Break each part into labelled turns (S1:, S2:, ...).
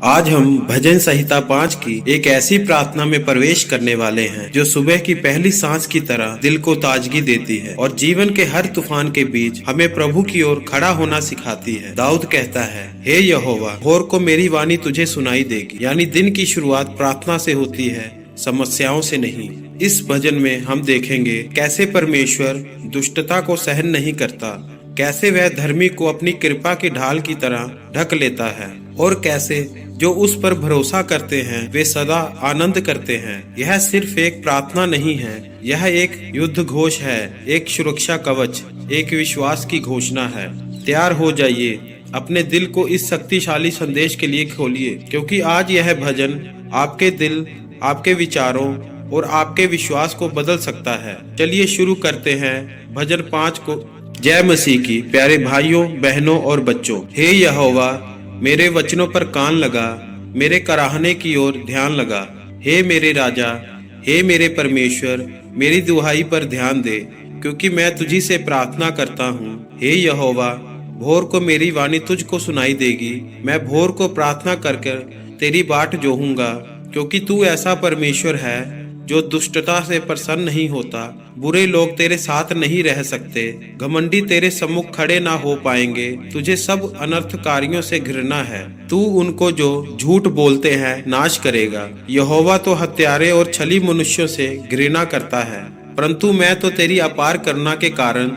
S1: आज हम भजन संहिता 5 की एक ऐसी प्रार्थना में प्रवेश करने वाले हैं जो सुबह की पहली सांस की तरह दिल को ताजगी देती है और जीवन के हर तूफान के बीच हमें प्रभु की ओर खड़ा होना सिखाती है। दाऊद कहता है, हे यहोवा, भोर को मेरी वाणी तुझे सुनाई देगी। यानी दिन की शुरुआत प्रार्थना से होती है, समस्याओं से नहीं। इस भजन में हम देखेंगे कैसे परमेश्वर दुष्टता को सहन नहीं करता, कैसे वह धर्मी को अपनी कृपा की ढाल की तरह ढक लेता है और कैसे जो उस पर भरोसा करते हैं वे सदा आनंद करते हैं। यह सिर्फ एक प्रार्थना नहीं है, यह एक युद्ध घोष है, एक सुरक्षा कवच, एक विश्वास की घोषणा है। तैयार हो जाइए, अपने दिल को इस शक्तिशाली संदेश के लिए खोलिए, क्योंकि आज यह भजन आपके दिल, आपके विचारों और आपके विश्वास को बदल सकता है। चलिए शुरू करते हैं भजन 5 को। जय मसीह की। प्यारे भाइयों, बहनों और बच्चों, हे यहोवा, मेरे वचनों पर कान लगा, मेरे कराहने की ओर ध्यान लगा। हे मेरे राजा, हे मेरे परमेश्वर, मेरी दुहाई पर ध्यान दे, क्योंकि मैं तुझी से प्रार्थना करता हूँ। हे यहोवा, भोर को मेरी वाणी तुझको सुनाई देगी। मैं भोर को प्रार्थना कर कर तेरी बाट जोहूंगा, क्योंकि तू ऐसा परमेश्वर है जो दुष्टता से प्रसन्न नहीं होता। बुरे लोग तेरे साथ नहीं रह सकते, घमंडी तेरे सम्मुख खड़े ना हो पाएंगे। तुझे सब अनर्थकारियों से घृणा है, तू उनको जो झूठ बोलते हैं नाश करेगा। यहोवा तो हत्यारे और छली मनुष्यों से घृणा करता है, परंतु मैं तो तेरी अपार करुणा के कारण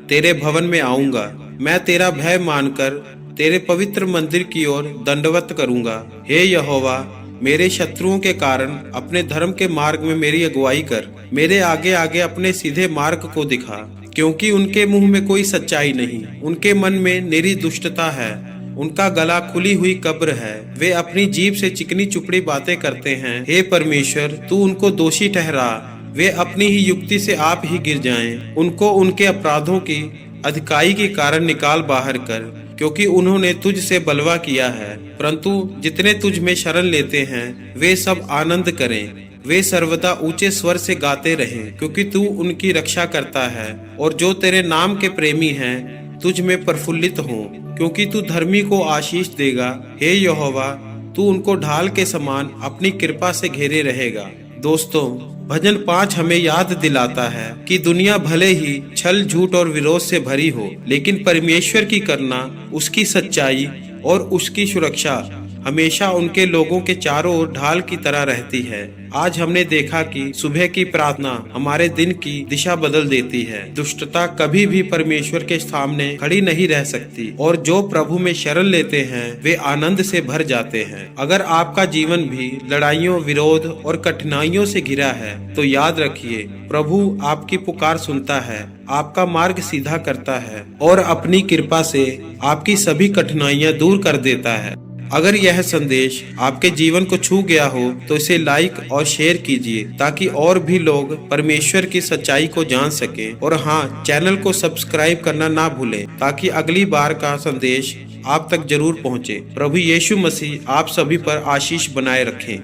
S1: तेरे भवन में आऊंगा। मैं तेरा भय मानकर तेरे पवित्र मंदिर की ओर दंडवत करूंगा। हे यहोवा, मेरे शत्रुओं के कारण अपने धर्म के मार्ग में मेरी अगुवाई कर। मेरे आगे आगे अपने सीधे मार्ग को दिखा, क्योंकि उनके मुंह में कोई सच्चाई नहीं, उनके मन में निरी दुष्टता है। उनका गला खुली हुई कब्र है, वे अपनी जीभ से चिकनी चुपड़ी बातें करते हैं। हे परमेश्वर, तू उनको दोषी ठहरा, वे अपनी ही युक्ति से आप ही गिर जाएं। उनको उनके अपराधों की अधिकाई के कारण निकाल बाहर कर, क्योंकि उन्होंने तुझ से बलवा किया है। परंतु जितने तुझ में शरण लेते हैं वे सब आनंद करें, वे सर्वदा ऊंचे स्वर से गाते रहें, क्योंकि तू उनकी रक्षा करता है। और जो तेरे नाम के प्रेमी हैं तुझ में प्रफुल्लित हों, क्योंकि तू धर्मी को आशीष देगा। हे यहोवा, तू उनको ढाल के समान अपनी कृपा से घेरे रहेगा। दोस्तों, भजन 5 हमें याद दिलाता है कि दुनिया भले ही छल, झूठ और विरोध से भरी हो, लेकिन परमेश्वर की करुणा, उसकी सच्चाई और उसकी सुरक्षा हमेशा उनके लोगों के चारों ओर ढाल की तरह रहती है। आज हमने देखा कि सुबह की प्रार्थना हमारे दिन की दिशा बदल देती है। दुष्टता कभी भी परमेश्वर के सामने खड़ी नहीं रह सकती, और जो प्रभु में शरण लेते हैं वे आनंद से भर जाते हैं। अगर आपका जीवन भी लड़ाइयों, विरोध और कठिनाइयों से घिरा है तो याद रखिए, प्रभु आपकी पुकार सुनता है, आपका मार्ग सीधा करता है और अपनी कृपा से आपकी सभी कठिनाइयां दूर कर देता है। अगर यह संदेश आपके जीवन को छू गया हो तो इसे लाइक और शेयर कीजिए, ताकि और भी लोग परमेश्वर की सच्चाई को जान सकें। और हाँ, चैनल को सब्सक्राइब करना ना भूलें, ताकि अगली बार का संदेश आप तक जरूर पहुँचे। प्रभु यीशु मसीह आप सभी पर आशीष बनाए रखें।